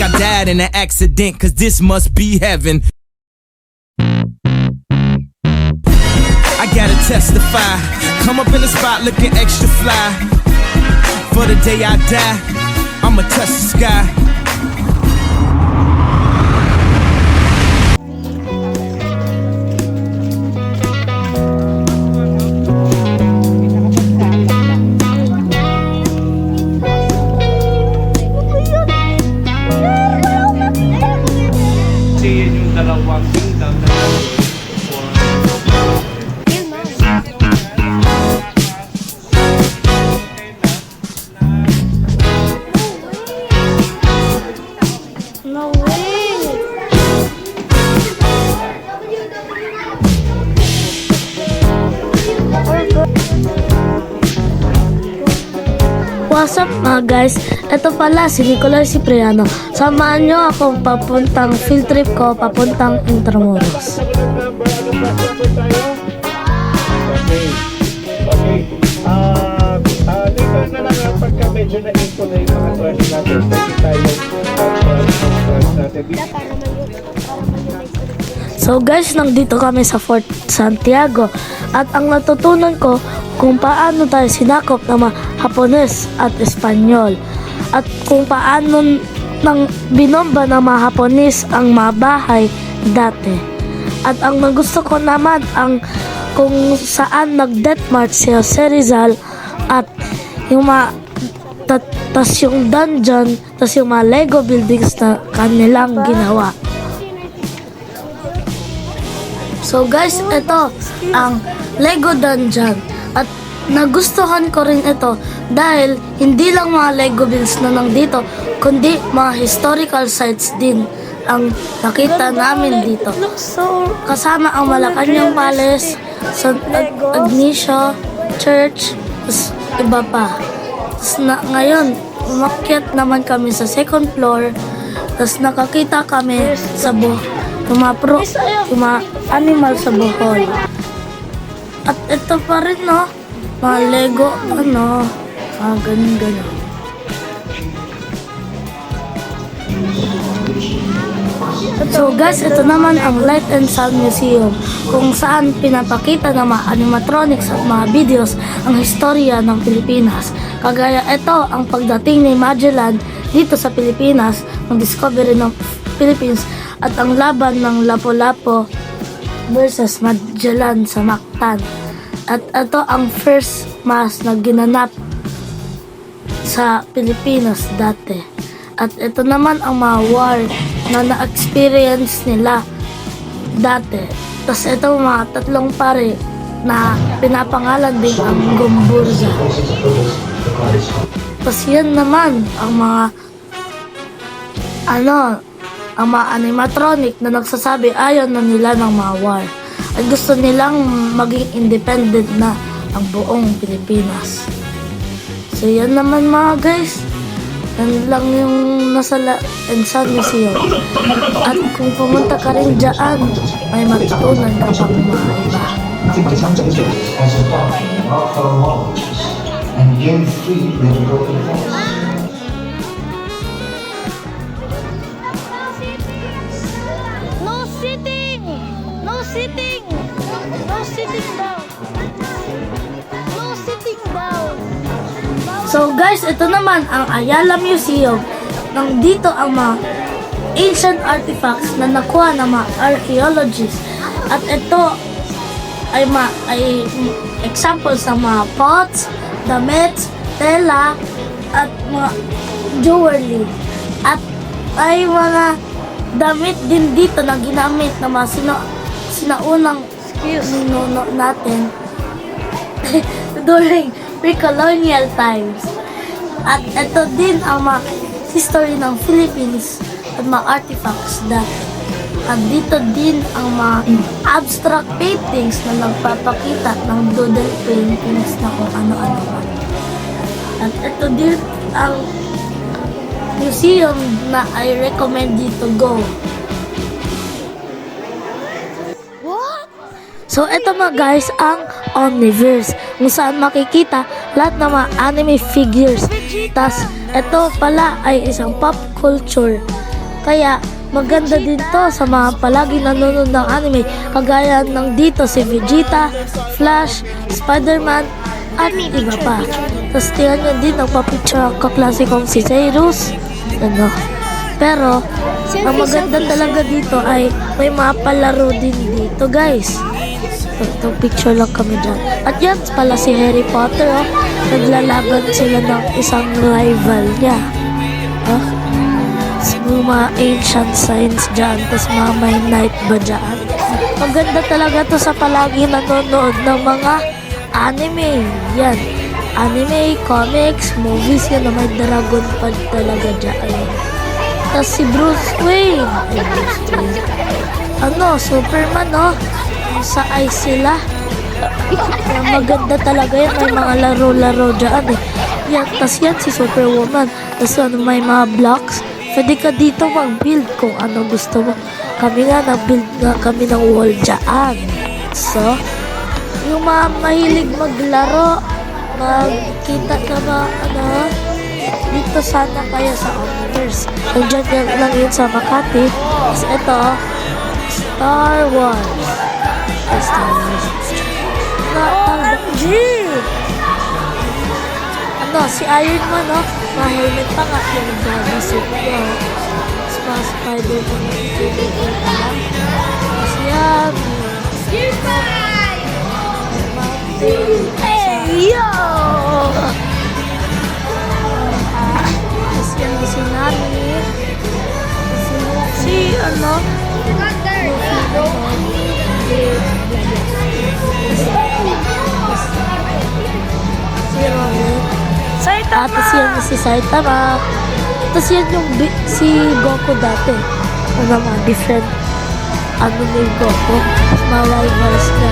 I died in an accident, cause this must be heaven. I gotta testify, come up in the spot looking extra fly. For the day I die, I'ma touch the sky. Yung dalawang kingdom na No way! What's up mga guys? Ito pala si Nicolai Cipriano. Samahan nyo akong papuntang field trip ko, papuntang Intramuros. Okay. Later na lang pagka medyo na-info na yung mga question natin. Pwede tayo natin. So guys, nandito kami sa Fort Santiago at ang natutunan ko kung paano tayo sinakop ng mga Hapones at Espanyol at kung paano nang binomba ng mga Hapones ang mga bahay dati. At ang nagusto ko naman ang kung saan nag-death march si Jose Rizal at yung mga tas yung dungeon, tas yung mga Lego buildings na kanilang ginawa. So guys, ito ang Lego Dungeon at nagustuhan ko rin ito dahil hindi lang mga Lego builds na nandito kundi mga historical sites din ang nakita namin dito. Kasama ang Malacanang Palace, San Ignacio Church, iba pa. Ngayon, umakyat naman kami sa second floor, tapos nakakita kami sa yung mga animal sa Bohol. At ito pa rin, no? Mga Lego, ganun. So guys, ito naman ang Light and Sound Museum kung saan pinapakita ng mga animatronics at mga videos ang historya ng Pilipinas. Kagaya ito ang pagdating ni Magellan dito sa Pilipinas, ang discovery ng Philippines at ang laban ng Lapu-Lapu versus Magellan sa Mactan. At ito ang first mass na ginanap sa Pilipinas dati. At ito naman ang mga war na na-experience nila dati. Tapos ito mga tatlong pare na pinapangalan din ang Gomburza. Tapos yan naman ang mga ang mga animatronic na nagsasabi ayaw na nila ng mga war. At gusto nilang maging independent na ang buong Pilipinas. So yan naman mga guys. Yan lang yung nasa Ensan Museum. At kung pumunta ka rin dyan, may matutunan ka pang mga iba. No sitting! No sitting! No sitting down! No sitting down! So guys, ito naman ang Ayala Museum. Nandito ang mga ancient artifacts na nakuha ng mga archaeologists. At ito ay examples ng mga pots, damit, tela, at mga jewelry. At ay mga damit din dito na ginamit ng mga sinaunang ninuno natin during pre-colonial times. At ito din ang mga history ng Philippines at mga artifacts dati. At dito din ang mga abstract paintings na nagpapakita ng doodle paintings na kung ano-ano man. At ito din ang museum na I recommend you to go. What? So ito mga guys ang Omniverse kung saan makikita lahat ng mga anime figures. Tas ito pala ay isang pop culture Kaya maganda din to sa mga palagi nanonood ng anime kagaya ng dito si Vegeta, Flash, Spider-Man at iba pa. Tapos tingnan nyo din nagpa-picture ang kaklase kong si Cyrus. Ano. Pero ang maganda talaga dito ay may mga palaro din dito guys. Itong picture lang kami dyan. At yan pala si Harry Potter oh. Naglalaban sila ng isang rival niya. Oh. May mga ancient signs dyan. Tapos mga may night ba dyan. Maganda talaga to sa palagi nanonood ng mga anime. Yan. Anime, comics, movies yan na may Dragon Pad talaga dyan. Tapos si Bruce Wayne. Ay, Bruce Wayne. Ano, Superman no? Sa ice sila. Maganda talaga yan. May mga laro-laro dyan eh. Yan, tas yan si Superwoman. Tas ano, may mga blocks. Pwede ka dito mag-build kung ano gusto mo. Kami nga, nag-build nga kami ng wall dyan. So, yung mga mahilig maglaro, magkita na ba, ano, dito sana kayo sa Omniverse. Nandiyan yan lang yun sa Makati. Tapos ito, Star Wars. Star Wars. OMG! Ano, si Iron Man, no? May-helmet pa nga yung body suit niya. Tapos mga Spider-Man. Tapos yan. Hey, yo! Tapos yan si Nami. Si, ano? Si Robin. Saitama! Tapos yan si Saitama. Tapos yan yung si Goku dati. Ano mga different ano ni Goku. Tapos mga rivals na.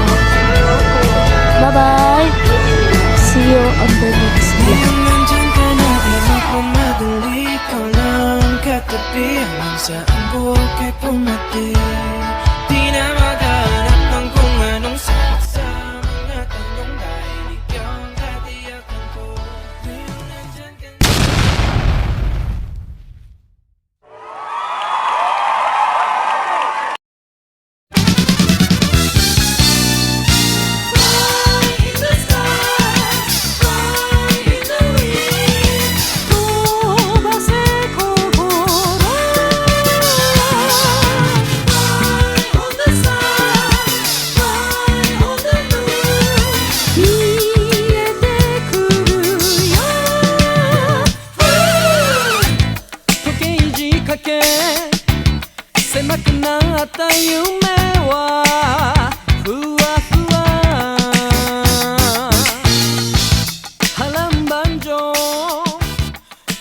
Bye-bye! See you on the next vlog. Nandiyan ka na, di mapamadali ka lang katabi hanggang sa ang buhok ay pumati. Di na maghanap ng kung anong sagot sa mga tanong dahil ikaw ang katiyakan ko. Ngayon nandiyan ka na. Halambanjo,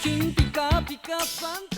king pika pika fan.